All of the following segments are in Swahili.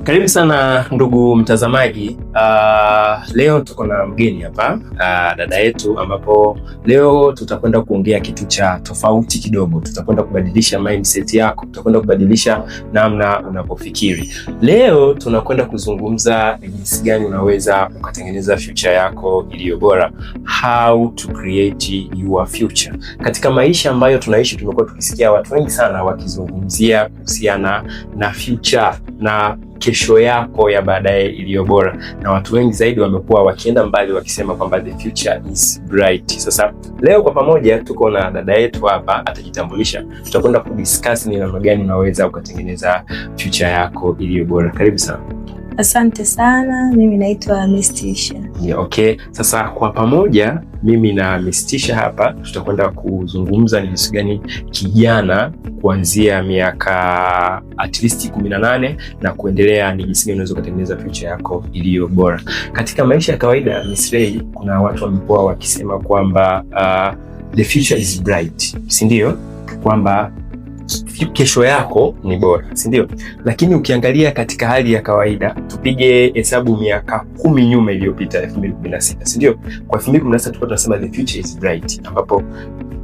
Karibu sana ndugu mtazamaji. Leo tuko na mgeni hapa, dada yetu, ambapo leo tutakwenda kuongea kitu cha tofauti kidogo. Tutakwenda kubadilisha mindset yako, tutakwenda kubadilisha namna unapofikiri. Leo tunakwenda kuzungumza jinsi gani unaweza ukatengeneza future yako iliyo bora. How to create your future. Katika maisha ambayo tunaishi, tumekuwa tukisikia watu wengi sana wakizungumzia kuhusiana na future na kesho yako ya baadaye iliyo bora, na watu wengi zaidi wamekuwa wakienda mbali wakisema kwamba the future is bright. Sasa leo kwa pamoja tuko na dada yetu hapa, atajitambulisha. Tutakwenda kudiscuss ni namna gani unaweza ukatengeneza future yako iliyo bora. Karibu sana. Asante sana, mimi naitwa Miss Tisha. Yeah, okay. Sasa kwa pamoja mimi na Miss Tisha hapa tutakwenda kuzungumza ni jinsi gani kijana kuanzia miaka at least 18 na kuendelea, ni jinsi gani unaweza kutengeneza future yako iliyo bora. Katika maisha ya kawaida, Miss Ray, kuna watu wamekuwa wakisema kwamba the future is bright, si ndio? Kwamba kesho yako ni bora, si ndio? Lakini ukiangalia katika hali ya kawaida, tupige hesabu miaka 10 nyuma iliyopita, 2016, si ndio? Kwa 2016 tulikuwa tunasema the future is bright, ambapo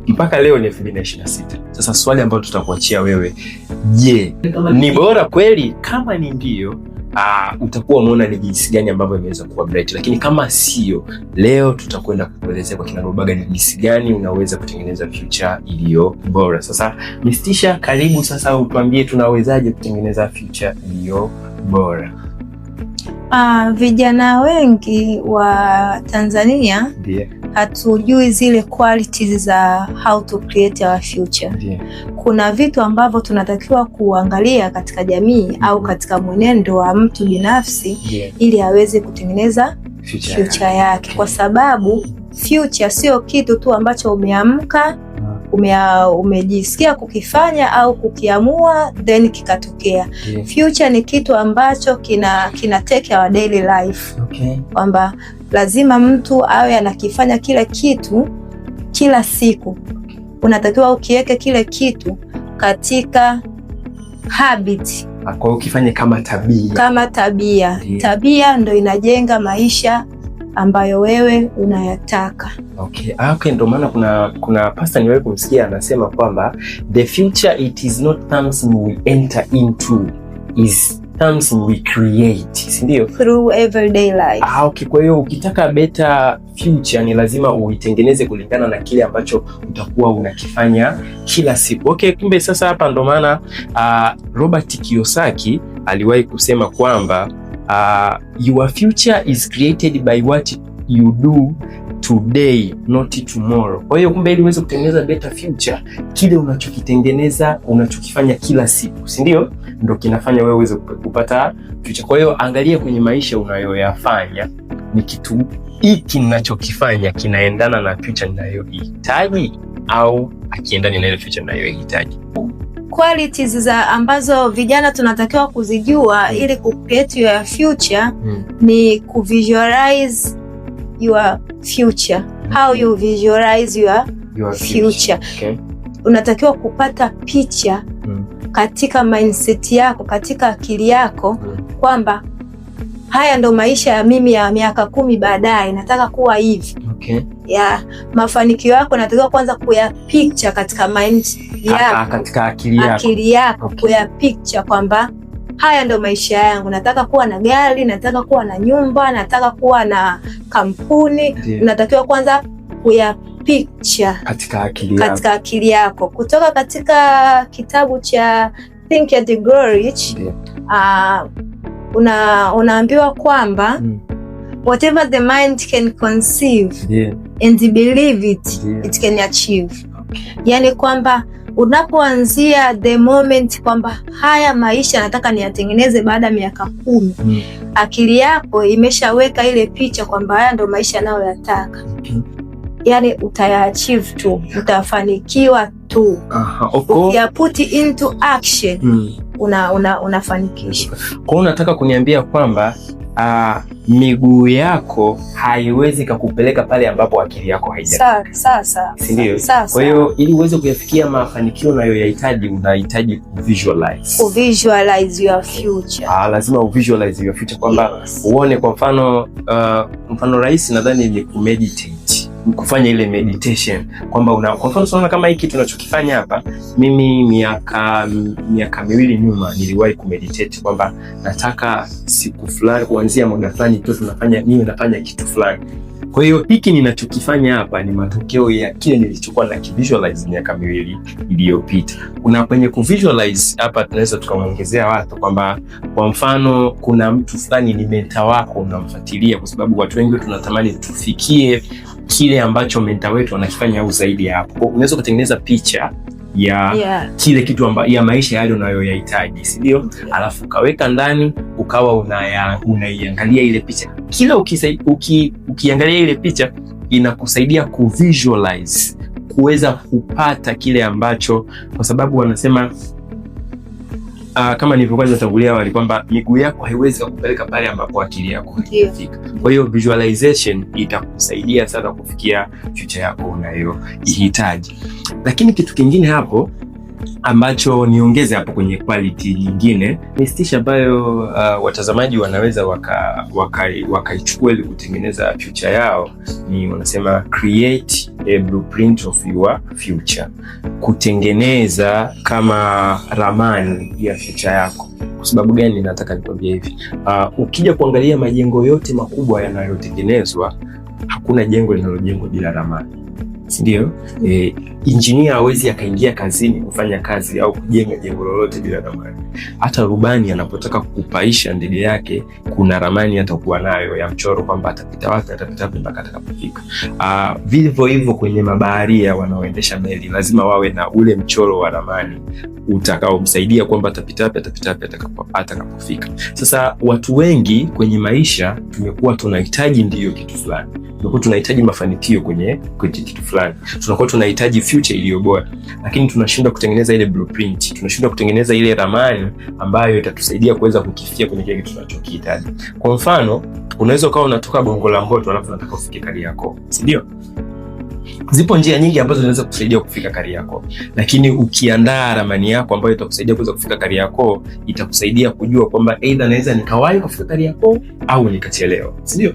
mpaka leo ni 2026. Sasa swali ambalo tutakuachia wewe, je, ni bora kweli? Kama ni ndio, utakuwa umeona ni jinsi gani ambavyo imeweza kuwa bright, lakini kama sio, leo tutakwenda kukuelezea kwa kinagobaga ni jinsi gani unaweza kutengeneza future iliyo bora. Sasa Miss Tisha, karibu sasa utuambie tunawezaje kutengeneza future iliyo bora. Vijana wengi wa Tanzania hatujui zile qualities za how to create our future. Kuna vitu ambavyo tunatakiwa kuangalia katika jamii au katika mwenendo wa mtu binafsi ili aweze kutengeneza future yake, kwa sababu future sio kitu tu ambacho umeamka umejisikia kukifanya au kukiamua then kikatokea. Future ni kitu ambacho kina take our daily life. Kwamba lazima mtu awe anakifanya kile kitu kila siku. Unatakiwa ukiweke kile kitu katika habit. Kwa ukifanya kama tabia. Tabia ndo inajenga maisha ambayo wewe unayataka. Okay, ndio maana kuna pastor niwewe kumsikia anasema kwamba the future it is not something we enter into, is something we create, si ndio? Through everyday life. Okay, kwa hiyo ukitaka better future ni lazima uitengeneze kulingana na kile ambacho utakuwa unakifanya kila siku. Okay, kumbe sasa hapa ndio maana Robert Kiyosaki aliwahi kusema kwamba your future is created by what you do today, not tomorrow. Kwa hiyo kumbe ili uweze kutengeneza better future, kile unachokitengeneza, unachokifanya kila siku, si ndio? Ndio kinafanya wewe uweze kupata future. Kwa hiyo angalia kwenye maisha unayoyafanya, ni kitu hiki ninachokifanya kinaendana na future ninayohitaji au akiendani na ile future ninayohitaji. Qualities za ambazo vijana tunatakiwa kuzijua ili ku-create your future ni ku-visualize your future. How you visualize your future. Okay. Unatakiwa kupata picha katika mindset yako, katika akili yako kwamba haya ndo maisha ya mimi ya miaka 10 baadaye, nataka kuwa hivi. Ya mafanikio yako natakiwa kwanza kuya picture katika mind yako, katika akili yako. Kuya picture kwamba haya ndo maisha yangu, nataka kuwa na gari, nataka kuwa na nyumba, nataka kuwa na kampuni. Unatakiwa kwanza kuya picture katika akili yako. Kutoka katika kitabu cha Think and Grow Rich, unaambiwa kwamba whatever the mind can conceive and believe it, it can achieve. Yani kwamba unapoanzia the moment kwamba haya maisha nataka niyatengeneze baada ya miaka 10, akili yako imeshaweka ile picha kwamba haya ndo maisha nayoyataka. Yani utayaachieve tu, utafanikiwa tu. Ukia put into action, unafanikisha. Kwa hiyo unataka kuniambia kwamba miguu yako haiwezi kukupeleka pale ambapo akili yako haijafika. Sasa. Ndio. Kwa hiyo ili uweze kuyafikia mafanikio unayoyahitaji, unahitaji kuvisualize your future. Lazima uvisualize your future kwamba uone kwa mfano rahisi nadhani ni kumeditate. Kufanya ile meditation kwamba kwa mfano unaona kama hiki tunachokifanya hapa, mimi miaka miwili nyuma niliwahi kumeditate kwamba nataka siku fulani kuanzia muda fulani tu nafanya kitu fulani. Kwa hiyo hiki ninachokifanya hapa ni matokeo ya kile nilichokuwa na kivisualize miaka miwili iliyopita. Kwenye kuvisualize hapa tunaweza tukamuongezea watu kwamba kwa mfano kuna mtu fulani ni mentor wako unamfuatilia, kwa sababu watu wengi tunatamani tufikie kile ambacho mentor wetu anakifanya au zaidi ya hapo. Unaweza kutengeneza picha ya kile kitu ya maisha yale unayoyahitaji, si ndio? Alafu ukaweka ndani, ukawa unaiangalia ile picha. Kila ukiangalia ile picha inakusaidia kuvisualize, kuweza kupata kile ambacho, kwa sababu wanasema kama nilivyokuwa nimetangulia awali kwamba miguu yako haiwezi kukupeleka pale ambapo akili yako haijafika. Kwa hiyo visualization itakusaidia sana kufikia future yako unayoihitaji. Lakini kitu kingine hapo ambacho niongeze hapo kwenye quality nyingine ni stage ambayo watazamaji wanaweza wakaichukua ili kutengeneza future yao, ni wanasema create a blueprint of your future. Kutengeneza kama ramani ya future yako. Kwa sababu gani nataka nikwambie hivi? Ukija kuangalia majengo yote makubwa yanayotengenezwa, hakuna jengo linalojengwa bila ramani, si ndio? Engineer hawezi akaingia kazini kufanya kazi au kujenga jengo lolote bila ramani. Hata rubani anapotaka kupaisha ndege yake, kuna ramani atakuwa nayo ya mchoro kwamba atapita wapi mpaka atakapofika. Vivyo hivyo kwenye mabaharia wanaoendesha meli lazima wawe na ule mchoro wa ramani utakaomsaidia kwamba atapita wapi atakapofika. Sasa watu wengi kwenye maisha tumekuwa tunahitaji ndiyo kitu fulani. Tunakuwa tunahitaji mafanikio kwenye kitu fulani. Tunakuwa tunahitaji future iliyo bora. Lakini tunashindwa kutengeneza ile blueprint. Tunashindwa kutengeneza ile ramani ambayo itatusaidia kuweza kukifikia kwenye kile kitu tunachokihitaji. Kwa mfano, unaweza ukawa unatoka Gongo la Mboto alafu unataka ufike Kariakoo, si ndio? Zipo njia nyingi ambazo zinaweza kusaidia kufika Kariakoo. Lakini ukiandaa ramani yako ambayo itakusaidia kuweza kufika Kariakoo, itakusaidia kujua kwamba either naweza nikawahi kufika Kariakoo au nikachelewa, si ndio?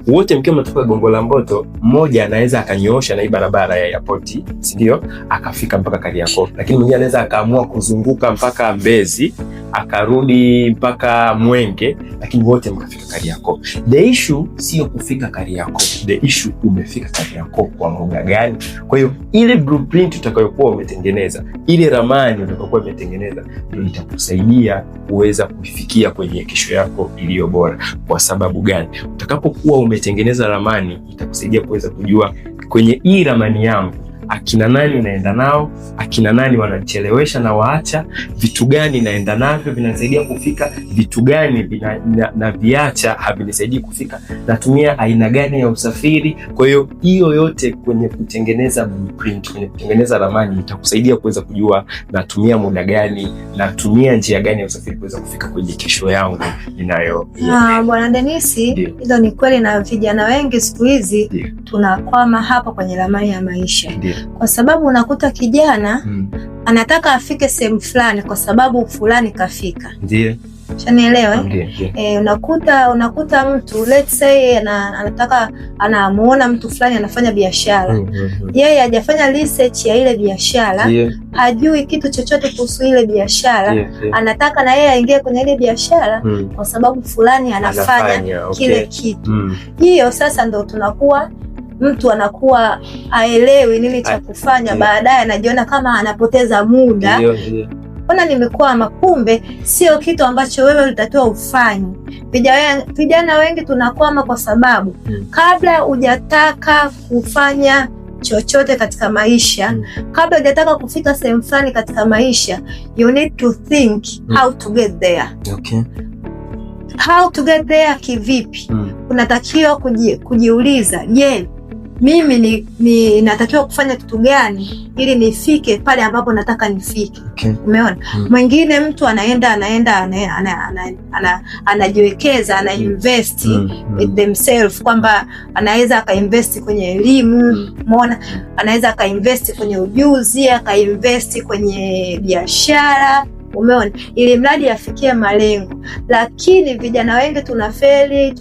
Wote mkiwa mnatoka Gongo la Mboto, mmoja anaweza akanyoosha na hii barabara ya airport, si ndio? Akafika mpaka Kariakoo. Lakini mwingine anaweza akaamua kuzunguka mpaka Mbezi, akarudi mpaka Mwenge, lakini wote mkafika Kariakoo. The issue sio kufika Kariakoo. The issue umefika Kariakoo kwa muda gani? Kwa hiyo ile blueprint utakayokuwa umetengeneza, ile ramani utakayokuwa umetengeneza, ndio itakusaidia kuweza kufikia kwenye kesho yako iliyo bora. Kwa sababu gani? Utakapokuwa umetengeneza ramani, itakusaidia kuweza kujua kwenye hii ramani yangu akina nani naenda nao, akina nani wanachelewesha na waacha, vitu gani naenda navyo vinanisaidia kufika, vitu gani na viacha havinisaidii kufika, natumia aina gani ya usafiri. Kwa hiyo hiyo yote kwenye kutengeneza blueprint, kwenye kutengeneza ramani itakusaidia kuweza kujua natumia muda gani, natumia njia gani ya usafiri kuweza kufika kwenye kesho yangu ninayo. Bwana Denisi, hizo ni kweli, na vijana wengi siku hizi tunakwama hapa kwenye ramani ya maisha. Kwa sababu unakuta kijana anataka afike sehemu fulani kwa sababu fulani kafika. Ndio. Shanielewa? Unakuta mtu let's say anamuona mtu fulani anafanya biashara. Yeye hajafanya research ya ile biashara, hajui kitu chochote kuhusu ile biashara. Anataka na yeye aingie kwenye ile biashara kwa sababu fulani anafanya kile kitu. Hiyo sasa ndo tunakuwa mtu anakuwa haelewi nini cha kufanya, baadaye anajiona kama anapoteza muda. Ona nimekwama, kumbe sio kitu ambacho wewe ulitakiwa ufanye. Vijana wengi tunakwama kwa sababu kabla hujataka kufanya chochote katika maisha, kabla hujataka kufika sehemu fulani katika maisha, you need to think how to get there. How to get there kivipi? Unatakiwa kujiuliza, je, mimi natakiwa kufanya kitu gani ili nifike pale ambapo nataka nifike. Okay. Umeona? Mwingine mtu anajiwekeza, ana invest with themselves, kwamba anaweza akainvest kwenye elimu, umeona? Anaweza akainvest kwenye ujuzi, akainvest kwenye biashara, umeona, ili mradi afikie malengo. Lakini vijana wengi tunafeli,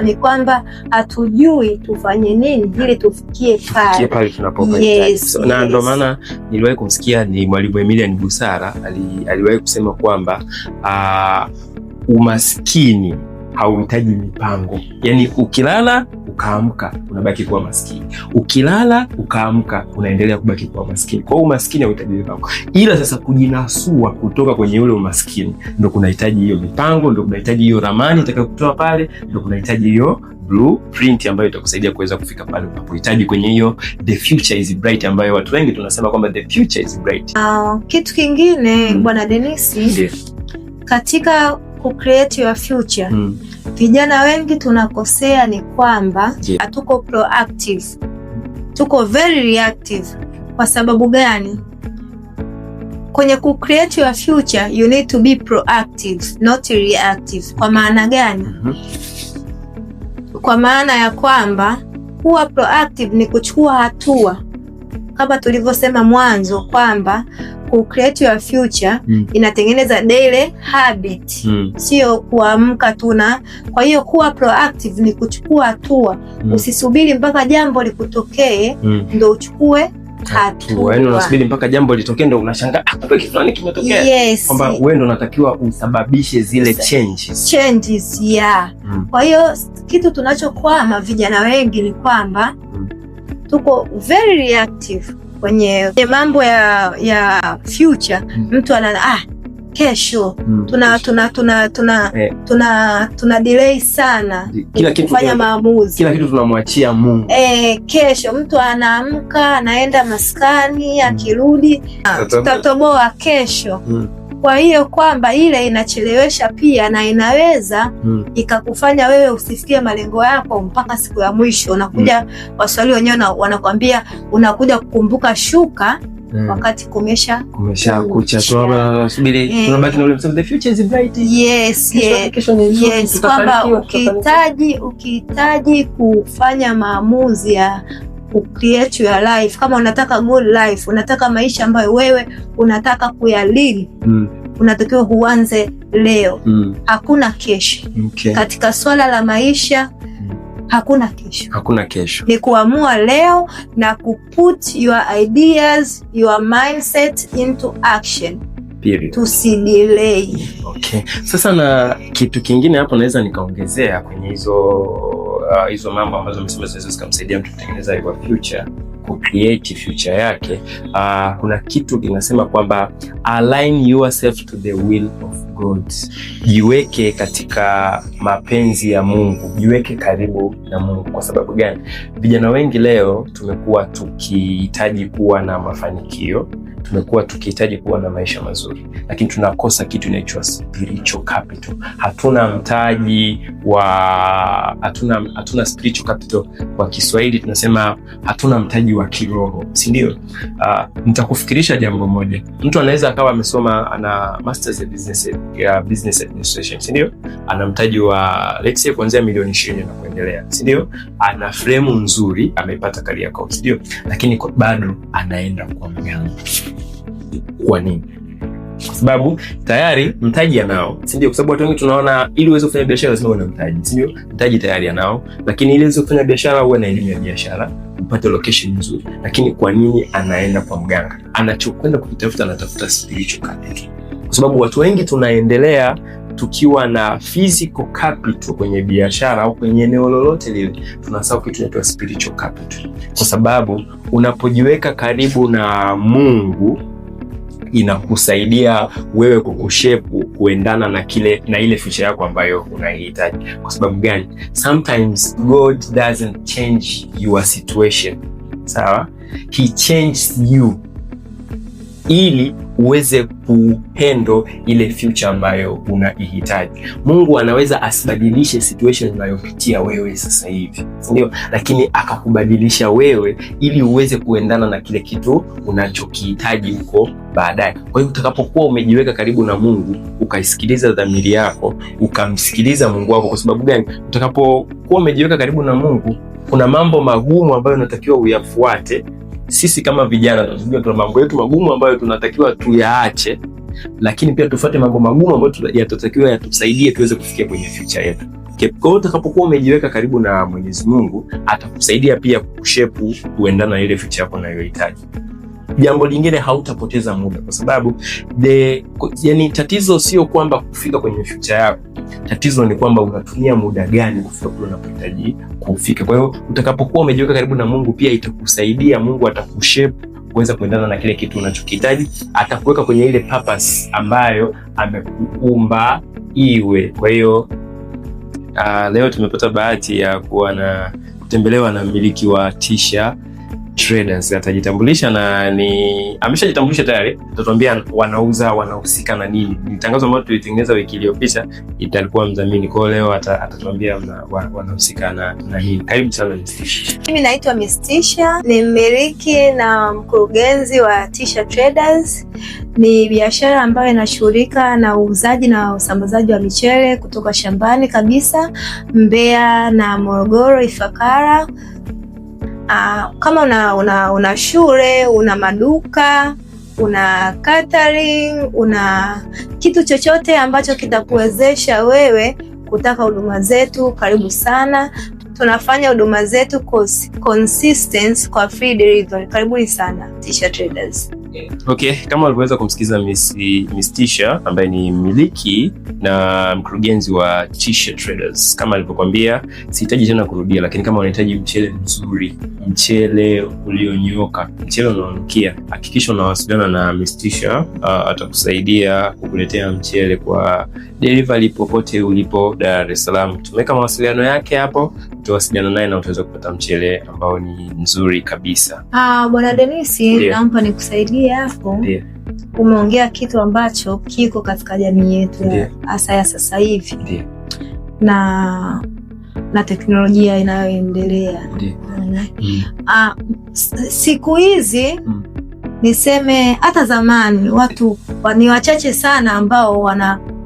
ni kwamba hatujui tufanye nini ili tufikie pale tunapokuwa. Yes. Na ndio maana niliwahi kumsikia ni Mwalimu Emilian Busara aliwahi kusema kwamba umaskini hauhitaji mipango. Yaani ukilala ukaamka unabaki kuwa maskini, ukilala ukaamka unaendelea kubaki kuwa maskini. Kwa hiyo umaskini hauhitaji mipango, ila sasa kujinasua kutoka kwenye ule umaskini ndio kunahitaji hiyo mipango, ndio kunahitaji hiyo ramani itakayokutoa pale, ndio kunahitaji hiyo blueprint ambayo itakusaidia kuweza kufika pale unapohitaji kwenye hiyo the future is bright, ambayo watu wengi tunasema kwamba the future is bright. Kitu kingine Bwana Dennis, katika ku create your future, vijana wengi tunakosea ni kwamba hatuko proactive, tuko very reactive. Kwa sababu gani? Kwenye ku create your future you need to be proactive, not reactive. Kwa maana gani? Kwa maana ya kwamba kuwa proactive ni kuchukua hatua, kama tulivyosema mwanzo kwamba ku create your future inatengeneza daily habit, sio kuamka tu. Kwa hiyo kuwa proactive ni kuchukua hatua. Usisubiri mpaka jambo likutokee ndio uchukue hatua. Yaani unasubiri mpaka jambo litokee ndio unashangaa kitu fulani kimetokea. Yes. Kwamba wewe ndio unatakiwa usababishe zile changes. Yeah. Kwa hiyo kitu tunachokwama vijana wengi ni kwamba tuko very reactive kwenye mambo ya future. Mtu kesho tuna delay sana kufanya maamuzi. Kila kitu tunamwachia Mungu. Kesho mtu anaamka anaenda maskani, akirudi tutatoboa kesho. Kwa hiyo kwamba ile inachelewesha pia, na inaweza ikakufanya wewe usifikie malengo yako mpaka siku ya mwisho. Unakuja Waswahili wenyewe wanakuambia unakuja kukumbuka shuka wakati kumesha kucha. Tunabaki na ule msemo the future is bright. Yes, kwamba ukihitaji kufanya maamuzi ya create your life, kama unataka good life, unataka maisha ambayo wewe unataka kuyalili, unatakiwa huanze leo. Hakuna kesho. Katika swala la maisha hakuna kesho. Ni kuamua leo na kuput your ideas, your mindset into action. Tusidelay. Okay. Sasa na kitu kingine hapo naweza nikaongezea kwenye hizo mambo ambazo msema zinaweza zikamsaidia mtu kutengeneza your future, ku create future yake. Kuna kitu kinasema kwamba align yourself to the will of God. Jiweke katika mapenzi ya Mungu, jiweke karibu na Mungu. Kwa sababu gani? Vijana wengi leo tumekuwa tukihitaji kuwa na mafanikio, tumekuwa tukihitaji kuwa na maisha mazuri, lakini tunakosa kitu inaitwa spiritual capital. Hatuna mtaji hatuna spiritual capital. Kwa Kiswahili tunasema hatuna mtaji wa kiroho, si ndio? Nitakufikirisha jambo moja. Mtu anaweza akawa amesoma, ana masters ya business administration, si ndio? Ana mtaji wa let's say kuanzia milioni 20 na kuendelea, si ndio? Ana frame nzuri, ameipata Kariakoo, si ndio? Lakini bado anaenda kwa mganga. Kwa nini? Kwa sababu tayari mtaji anao, si ndio? Kwa sababu watu wengi tunaona ili uweze kufanya biashara lazima uwe na mtaji, si ndio? Mtaji tayari anao, lakini ili uweze kufanya biashara uwe na elimu ya biashara, upate location nzuri. Lakini kwa nini anaenda kwa mganga? Anachokwenda kutafuta, anatafuta spiritual capital. Kwa sababu watu wengi tunaendelea tukiwa na physical capital kwenye biashara au kwenye eneo lolote lile, tunasahau kitu kinaitwa spiritual capital. Kwa sababu unapojiweka karibu na Mungu inakusaidia wewe kukushape kuendana na ile future yako ambayo unaihitaji. Kwa sababu gani? Sometimes God doesn't change your situation. Sawa? He changes you ili uweze kuhandle ile future ambayo unaihitaji. Mungu anaweza asibadilishe situation unayopitia wewe sasa hivi, ndio, lakini akakubadilisha wewe ili uweze kuendana na kile kitu unachokihitaji huko baadaye. Kwa hiyo utakapokuwa umejiweka karibu na Mungu, ukaisikiliza dhamiri yako, ukamsikiliza Mungu wako. Kwa sababu gani? Utakapokuwa umejiweka karibu na Mungu, kuna mambo magumu ambayo unatakiwa uyafuate. Sisi kama vijana tunajua tuna mambo yetu magumu ambayo tunatakiwa tuyaache, lakini pia tufuate mambo magumu ambayo yatatakiwa yatusaidie tuweze kufikia kwenye future yetu. Kwa hiyo utakapokuwa umejiweka karibu na Mwenyezi Mungu, atakusaidia pia kushepu kuendana na ile future yako unayohitaji. Jambo lingine, hautapoteza muda, kwa sababu yani tatizo sio kwamba kufika kwenye future yako. Tatizo ni kwamba unatumia muda gani kufika kule unapohitaji kufika. Kwa hiyo utakapokuwa umejiweka karibu na Mungu, pia itakusaidia. Mungu atakushape kuweza kuendana na kile kitu unachokihitaji, atakuweka kwenye ile purpose ambayo amekuumba iwe. Kwa hiyo leo tumepata bahati ya kutembelewa na mmiliki wa Tisha Traders. Atajitambulisha na ameshajitambulisha tayari, atatuambia wanahusika na nini. Ni tangazo ambalo tulitengeneza wiki iliyopita, italikuwa mdhamini. Kwa leo atatuambia wanahusika na nini. Karibu sana Mistisha. Mimi naitwa Mistisha, ni mmiliki na mkurugenzi wa Tisha Traders. Ni biashara ambayo inashughulika na uuzaji na usambazaji wa michele kutoka shambani kabisa, Mbeya na Morogoro, Ifakara. Kama una shule, una maduka, una catering, una kitu chochote ambacho kitakuwezesha wewe kutaka huduma zetu, karibu sana. Tunafanya huduma zetu consistent kwa free delivery. Karibuni sana Tisha Traders. Okay, kama ulivyoweza kumsikiza Miss Tisha ambaye ni mmiliki na mkurugenzi wa Tisha Traders, kama alivyokuambia, sihitaji tena kurudia, lakini kama unahitaji mchele mzuri, mchele ulionyoka, mchele unaonukia, hakikisha unawasiliana na Miss Tisha. Atakusaidia kukuletea mchele kwa delivery popote ulipo Dar es Salaam. Tumeweka mawasiliano yake hapo, utawasiliana naye na utaweza kupata mchele ambao ni nzuri kabisa. Bwana Denisi, naomba nikusaidie hapo. Umeongea kitu ambacho kiko katika jamii yetu hasa ya sasa hivi na teknolojia inayoendelea. Siku hizi niseme hata zamani watu ni wachache sana ambao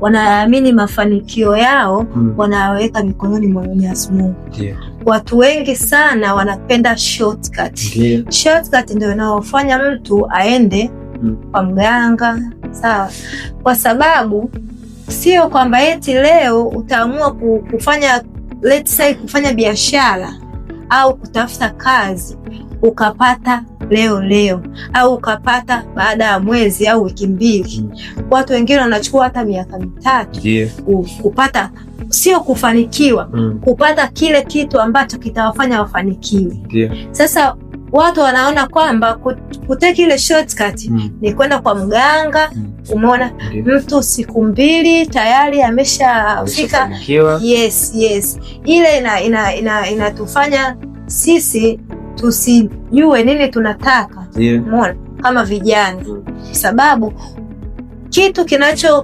wanaamini mafanikio yao wanaweka mikononi mwa Mwenyezi Mungu. Watu wengi sana wanapenda shortcut. Shortcut ndio inaofanya mtu aende kwa mganga, sawa? Kwa sababu sio kwamba eti leo utaamua kufanya, let's say, kufanya biashara au kutafuta kazi ukapata leo au ukapata baada ya mwezi au wiki mbili. Watu wengine wanachukua hata miaka mitatu kupata, sio kufanikiwa, kupata kile kitu ambacho kitawafanya wafanikiwe. Sasa watu wanaona kwamba kuteki ile shortcut ni kwenda kwa mganga. Umeona, mtu siku mbili tayari ameshafika. Yes. Ile inatufanya sisi tusijue nini tunataka. Umeona, kama vijana, sababu kitu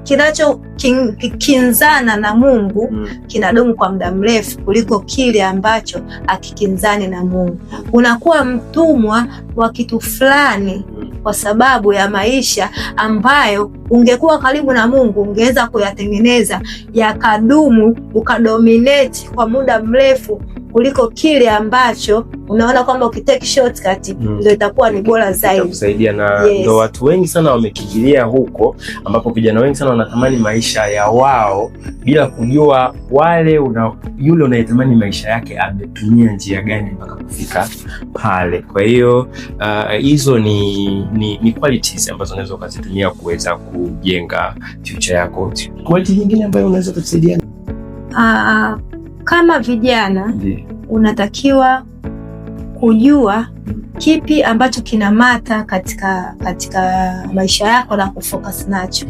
kinachokinachokinzana na Mungu kinadumu kwa muda mrefu kuliko kile ambacho akikinzani na Mungu. Unakuwa mtumwa wa kitu fulani kwa sababu ya maisha ambayo ungekuwa karibu na Mungu ungeweza kuyatengeneza yakadumu, ukadominate kwa muda mrefu kuliko kile ambacho unaona kwamba ukitake shortcut ndio itakuwa ni bora zaidi. Kusaidia na ndio watu wengi sana wamekimbilia huko, ambapo vijana wengi sana wanatamani maisha ya wao bila kujua yule unayetamani maisha yake ametumia njia gani mpaka kufika pale. Kwa hiyo hizo ni qualities ambazo unaweza ukazitumia kuweza kujenga future yako. Quality nyingine ambayo unaweza kusaidia kama vijana, unatakiwa kujua kipi ambacho kinamata katika maisha yako na kufocus nacho.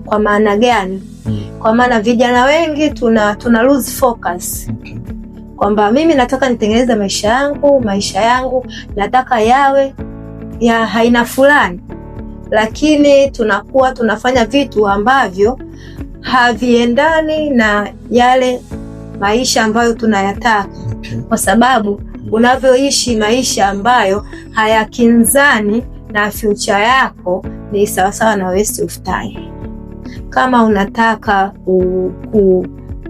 Kwa maana gani? Kwa maana vijana wengi tuna lose focus. Kwamba mimi nataka nitengeneze maisha yangu nataka yawe ya haina fulani. lakini tunakuwa tunafanya vitu ambavyo haviendani na yale maisha ambayo tunayataka, kwa sababu unavyoishi maisha ambayo hayakinzani na future yako ni sawasawa na waste of time. Kama unataka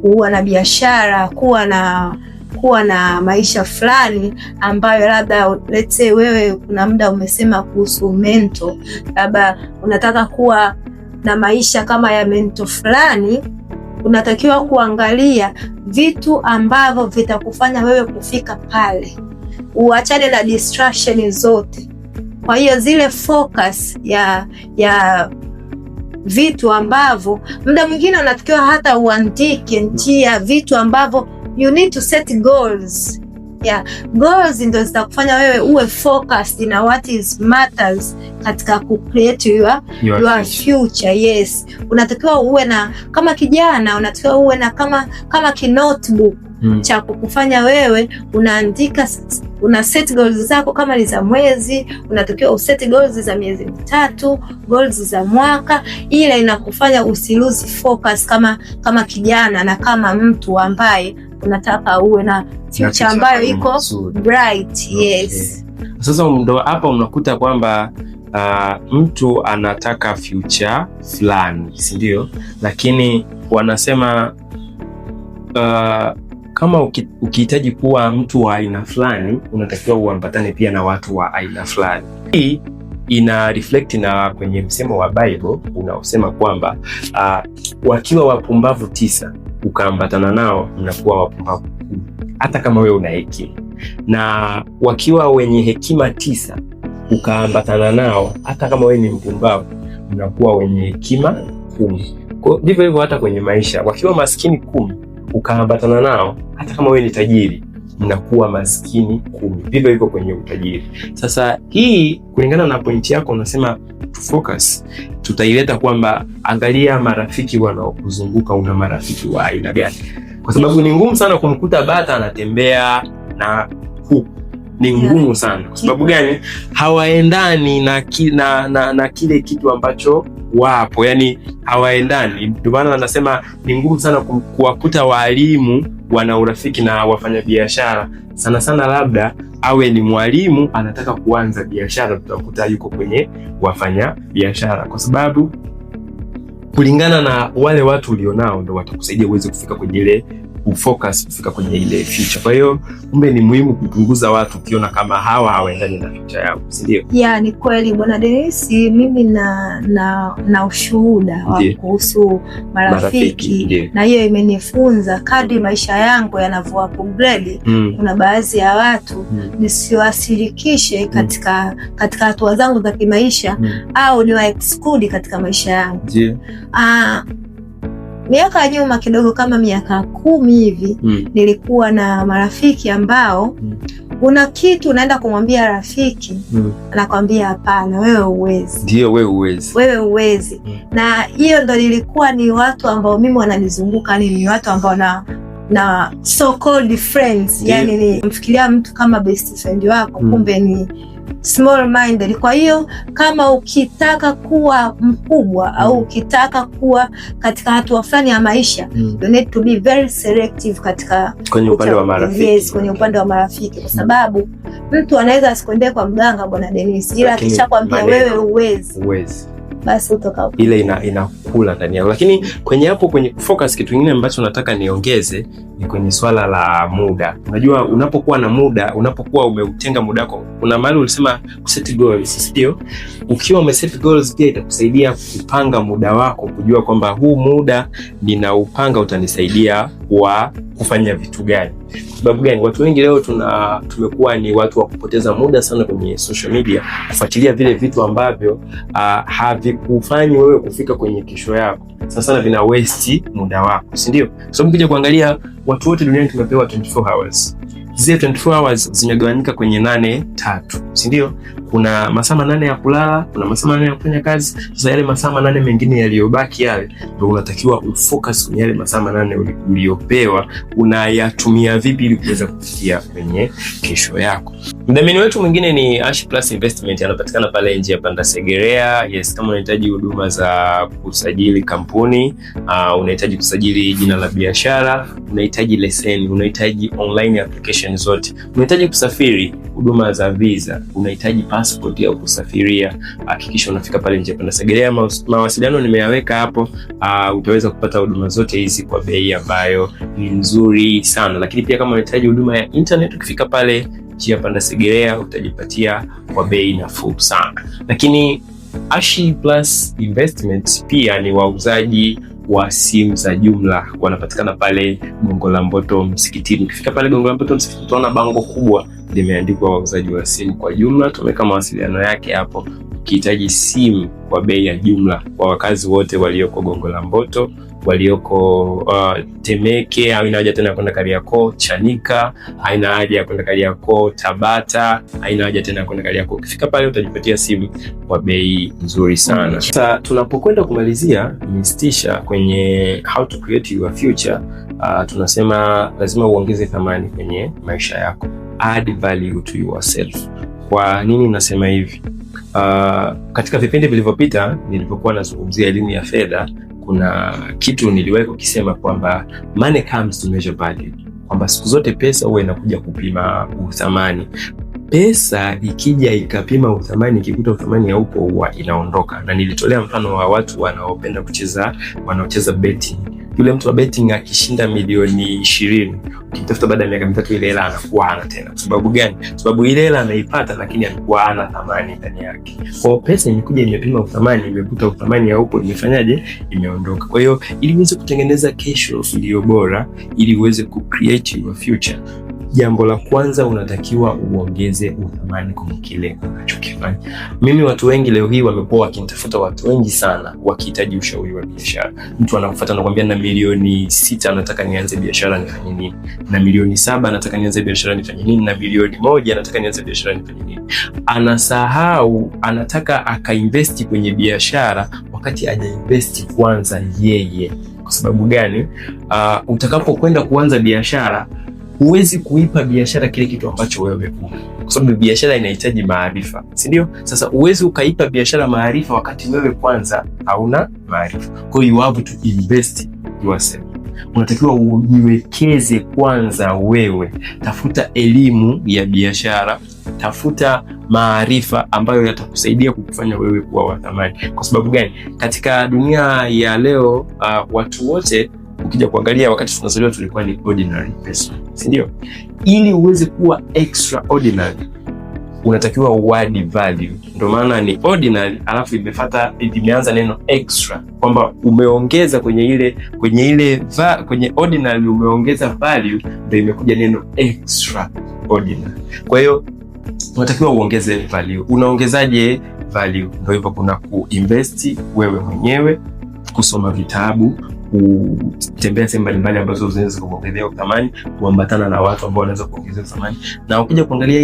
kuwa na biashara, kuwa na maisha fulani ambayo labda let's say wewe kuna muda umesema kuhusu mentor, labda unataka kuwa na maisha kama ya mentor fulani, unatakiwa kuangalia vitu ambavyo vitakufanya wewe kufika pale, uachane na distraction zote. Kwa hiyo zile focus ya vitu ambavyo muda mwingine unatakiwa hata uandike njia, vitu ambavyo you need to set goals. Goals ndio zitakufanya wewe uwe focused na what is matters katika ku create your future. Yes, unatakiwa uwe na, kama kijana unatakiwa uwe na kama ki notebook cha kukufanya wewe unaandika, una set goals zako. Kama ni za mwezi, unatakiwa uset goals za miezi mitatu, goals za mwaka. Ile inakufanya usilose focus kama kijana na kama mtu ambaye unataka uwe na future ambayo iko bright. Yes. Sasa ndo hapa unakuta kwamba mtu anataka future fulani, si ndio? Lakini wanasema kama ukihitaji kuwa mtu wa aina fulani, unatakiwa uambatane pia na watu wa aina fulani. Hii ina reflect na kwenye msemo wa Bible unaosema kwamba wakiwa wapumbavu 9 ukaambatana nao, mnakuwa wapumbavu 10, hata kama wewe una hekima. Na wakiwa wenye hekima 9 ukaambatana nao, hata kama wewe ni mpumbavu, mnakuwa wenye hekima 10. Kwa hivyo hivyo hata kwenye maisha, wakiwa maskini 10 ukaambatana nao, hata kama wewe ni tajiri, mnakuwa maskini 10. Vivyo hivyo kwenye utajiri. Sasa hii kulingana na pointi yako unasema focus, tutaileta kwamba angalia marafiki wanaokuzunguka, una marafiki wa aina gani? Kwa sababu ni ngumu sana kumkuta bata anatembea na kuku. Ni ngumu sana. Kwa sababu gani? Hawaendani na kile kitu ambacho wapo, yani hawaendani. Ndio maana anasema ni ngumu sana kuwakuta walimu wana urafiki na wafanyabiashara. Sana sana labda awe ni mwalimu anataka kuanza biashara, tutakuta yuko kwenye wafanya biashara, kwa sababu kulingana na wale watu ulionao ndio watakusaidia uweze kufika kwenye ile ufocus, kufika kwenye ile future. Kwa hiyo kumbe ni muhimu kupunguza watu ukiona kama hawaendani na future yao, si ndio? Ni kweli Bwana Dennis, mimi na ushuhuda wa kuhusu marafiki. Na hiyo imenifunza kadri maisha yangu yanavyo upgrade, kuna baadhi ya watu nisiwashirikishe katika hatua zangu za kimaisha, au niwa exclude katika maisha yangu. Miaka ya nyuma kidogo, kama miaka 10 hivi, nilikuwa na marafiki ambao una kitu unaenda kumwambia rafiki, anakwambia hapana, wewe uwezi. Ndio, wewe uwezi. Na hiyo ndo nilikuwa ni watu ambao mimi wananizunguka, ni watu ambao na so called friends. Yani ni mfikiria mtu kama best friend wako, kumbe ni small minded. Kwa hiyo kama ukitaka kuwa mkubwa au ukitaka kuwa katika hatua fulani ya maisha, you need to be very selective kwenye upande wa marafiki. Yes, kwenye upande wa marafiki, kwa sababu mtu anaweza asikwendee kwa mganga Bwana Dennis, ila akishakwambia wewe uwezi, basi utoka ile inakula ndani yako. Lakini kwenye focus, kitu kingine ambacho nataka niongeze ni kwenye swala la muda. Unajua, unapokuwa na muda, unapokuwa umeutenga muda wako, kuna mahali ulisema set goals, ndio? Ukiwa umeset goals pia itakusaidia kupanga muda wako, kujua kwamba huu muda ninaupanga utanisaidia kwa kufanya vitu gani. Kwa sababu gani? Watu wengi leo tumekuwa ni watu wa kupoteza muda sana kwenye social media, kufuatilia vile vitu ambavyo havikufanyi wewe kufika kwenye kesho yako. Sana vina waste muda wako, si ndio? So mkija kuangalia, watu wote duniani tumepewa 24 hours. Zile 24 hours zimegawanyika kwenye 8-3, si ndio? kuna masaa 8 ya kulala, kuna masaa 8 ya kufanya kazi. Sasa yale masaa 8 mengine yaliyobaki yale ndio unatakiwa ufocus kwenye yale masaa 8 uliyopewa, unayatumia vipi ili kuweza kufikia kwenye kesho yako. Mdhamini wetu mwingine ni Ash Plus Investment, anapatikana pale nje ya Panda Segerea. Yes, kama unahitaji huduma za kusajili kampuni, unahitaji kusajili jina la biashara, unahitaji leseni, unahitaji online application zote, unahitaji kusafiri, huduma za visa, unahitaji passport ya kusafiria, hakikisha unafika pale nje ya Panda Segerea. Mawasiliano nimeyaweka hapo. Utaweza kupata huduma zote hizi kwa bei ambayo ni nzuri sana. Lakini pia kama unahitaji huduma ya internet, ukifika pale njia Panda Segerea utajipatia kwa bei nafuu sana. Lakini Ash Plus Investment pia ni wauzaji wa simu za jumla, wanapatikana pale Gongo la Mboto Msikitini. Ukifika pale Gongo la Mboto Msikitini utaona bango kubwa limeandikwa wauzaji wa simu kwa jumla. Tumeweka mawasiliano yake hapo. Ukihitaji simu kwa bei ya jumla kwa wakazi wote walioko Gongo la Mboto, walioko Temeke, haina haja tena kwenda Kariakoo, Chanika, haina haja ya kwenda Kariakoo, Tabata, haina haja tena kwenda Kariakoo. Ukifika pale utajipatia simu kwa bei nzuri sana. Sasa tunapokwenda kumalizia mistisha kwenye how to create your future, tunasema lazima uongeze thamani kwenye maisha yako. Add value to yourself. Kwa nini nasema hivi? Katika vipindi vilivyopita nilipokuwa nazungumzia elimu ya fedha, kuna kitu niliwahi kukisema kwamba money comes to measure value, kwamba siku zote pesa huwa inakuja kupima uthamani. Pesa ikija ikapima uthamani, ikikuta uthamani haupo, huwa inaondoka. Na nilitolea mfano wa watu wanaocheza betting. Yule mtu wa betting akishinda milioni 20, ukitafuta baada ya miaka 3 ile hela anakuwa hana tena. Kwa sababu gani? Kwa sababu ile hela anaipata lakini alikuwa hana thamani ndani yake. Kwa pesa imekuja imepima uthamani, imekuta uthamani haupo, imefanyaje? Imeondoka. Kwa hiyo ili uweze kutengeneza kesho iliyo bora, ili uweze ku-create your future, jambo la kwanza unatakiwa uongeze uthamani kwa kile unachokifanya. Mimi watu wengi leo hii wamekuwa wakinitafuta, watu wengi sana wakihitaji ushauri wa biashara. Mtu anakufuata anakuambia na milioni 6 nataka nianze biashara nifanye nini? Na milioni 7 nataka nianze biashara nifanye nini? Na milioni 1 nataka nianze biashara nifanye nini? Anasahau anataka akainvesti kwenye biashara wakati hajainvesti kwanza yeye. Kwa sababu gani? Utakapokwenda kuanza biashara, huwezi kuipa biashara kile kitu ambacho wewe una, kwa sababu biashara inahitaji maarifa, si ndio? Sasa huwezi ukaipa biashara maarifa wakati wewe kwanza hauna maarifa. Kwa hiyo you have to invest yourself. Unatakiwa ujiwekeze kwanza wewe. Tafuta elimu ya biashara, tafuta maarifa ambayo yatakusaidia kukufanya wewe kuwa wa thamani. Kwa sababu gani? Katika dunia ya leo, watu wote ukija kuangalia, wakati tunazaliwa tulikuwa ni ordinary person, si ndio? Ili uweze kuwa extraordinary unatakiwa uadd value. Ndio maana ni ordinary alafu imeanza neno extra, kwamba umeongeza kwenye ordinary umeongeza value, ndio imekuja neno extraordinary. Kwa hiyo unatakiwa uongeze value. Unaongezaje value? Ndio hivyo, kuna kuinvest wewe mwenyewe, kusoma vitabu, kutembea sehemu mbalimbali ambazo zinaweza kuongezea thamani, kuambatana na watu ambao wanaweza kuongezea thamani. Na ukija kuangalia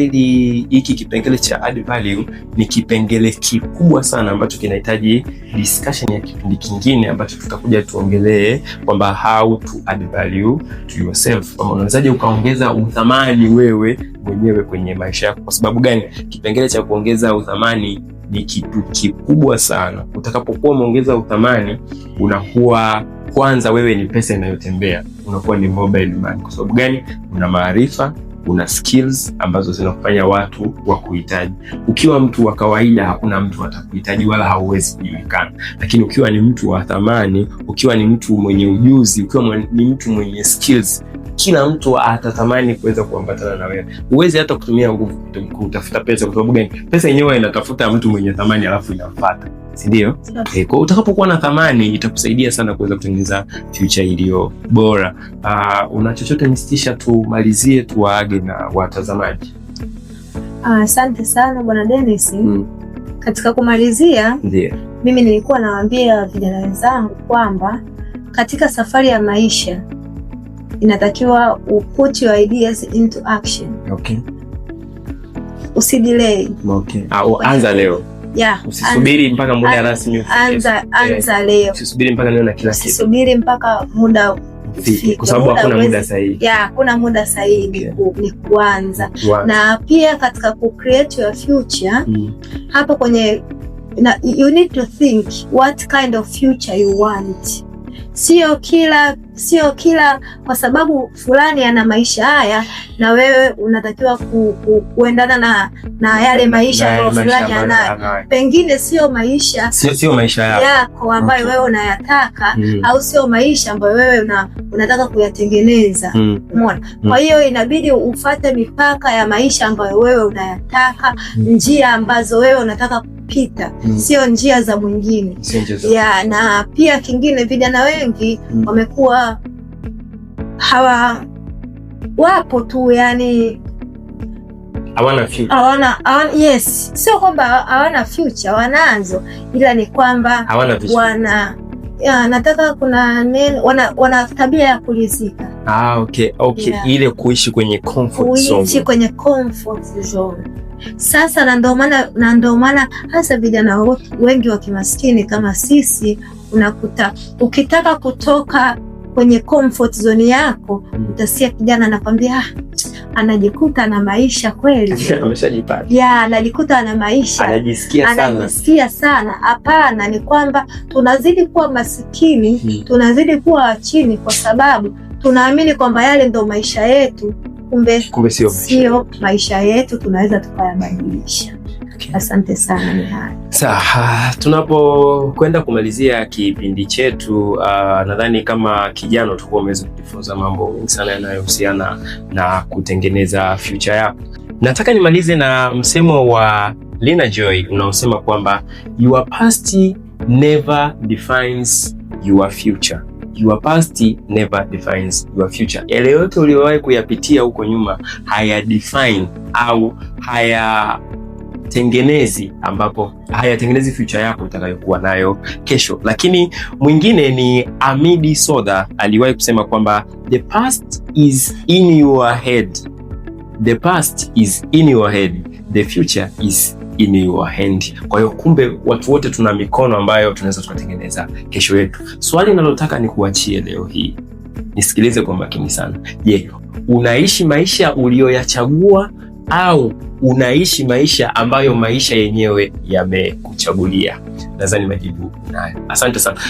hiki kipengele cha add value ni kipengele kikubwa sana ambacho kinahitaji discussion ya kipindi kingine ambacho tutakuja tuongelee kwamba how to add value to yourself, kwamba unawezaje ukaongeza uthamani wewe mwenyewe kwenye maisha yako. Kwa sababu gani? Kipengele cha kuongeza uthamani ni kitu kikubwa sana. Utakapokuwa umeongeza uthamani, unakuwa kwanza wewe ni pesa inayotembea, unakuwa ni mobile money. Kwa sababu gani? Una maarifa, una skills ambazo zinakufanya watu wakuhitaji. Ukiwa mtu wa kawaida, hakuna mtu atakuhitaji wala hauwezi kujulikana. Lakini ukiwa ni mtu wa thamani, ukiwa ni mtu mwenye ujuzi, ukiwa ni mtu mwenye skills, kila mtu atatamani kuweza kuambatana na wewe. Uwezi hata kutumia nguvu kutafuta pesa. Kwa sababu gani? Pesa yenyewe inatafuta mtu mwenye thamani alafu inamfuata, si ndio? Kwa utakapokuwa na thamani itakusaidia sana kuweza kutengeneza future iliyo bora. Una chochote nistisha tumalizie, tuwaage na watazamaji? Asante sana Bwana Dennis. Katika kumalizia, mimi nilikuwa nawaambia vijana wenzangu kwamba katika safari ya maisha inatakiwa put your ideas into action. Okay. usidelay. Okay. Au anza leo. Yeah, usisubiri mpaka muda rasmi ufike. Anza leo. Usisubiri mpaka leo na kila kitu. Usisubiri mpaka muda ufike, kwa sababu hakuna muda sahihi. Hakuna muda sahihi, ni kuanza. Na pia katika ku create your future, hapo kwenye you need to think what kind of future you want. Sio kila kwa sababu fulani ana maisha haya na wewe unatakiwa kuendana na yale maisha ambayo fulani anayo. Pengine sio maisha yako ambayo wewe unayataka, au sio maisha ambayo wewe unataka kuyatengeneza. Umeona? Kwa hiyo inabidi ufuate mipaka ya maisha ambayo wewe unayataka, njia ambazo wewe unataka kupita, sio njia za mwingine. Na pia kingine, vijana wengi wamekuwa wapo tu, yani hawana future. Yes, sio kwamba hawana future, wanazo, ila ni kwamba nataka kuna wana tabia ya kulizika. Okay. Yeah. Ile kuishi kwenye comfort zone. Sasa na ndio maana hasa vijana wengi wa kimaskini kama sisi, unakuta ukitaka kutoka kwenye comfort zone yako, utasikia kijana anakwambia anajikuta na maisha kweli. Ameshajipata. Anajikuta ana maisha. Anajisikia sana. Hapana, ni kwamba tunazidi kuwa masikini, tunazidi kuwa chini kwa sababu tunaamini kwamba yale ndio maisha yetu. Kumbe sio maisha yetu, tunaweza tukayabadilisha. Asante sana. Ni haya. Sawa, tunapokwenda kumalizia kipindi chetu, nadhani kama kijana tutakuwa umeweza kujifunza mambo mengi sana yanayohusiana na kutengeneza future yako. Nataka nimalize na msemo wa Lina Joy unaosema kwamba your past never defines your future. Your past never defines your future. Yale yote uliyowahi kuyapitia huko nyuma hayadefine au hayatengenezi future yako utakayokuwa nayo kesho. Lakini mwingine ni Amidi Soda, aliwahi kusema kwamba the past is in your head. The past is in your head. The future is in your hand. Kwa hiyo kumbe watu wote tuna mikono ambayo tunaweza tukatengeneza kesho yetu. Swali ninalotaka ni kuachie leo hii, nisikilize kwa makini sana. Je, unaishi maisha uliyoyachagua au unaishi maisha ambayo maisha yenyewe yamekuchagulia? Nadhani majibu nayo. Asante sana.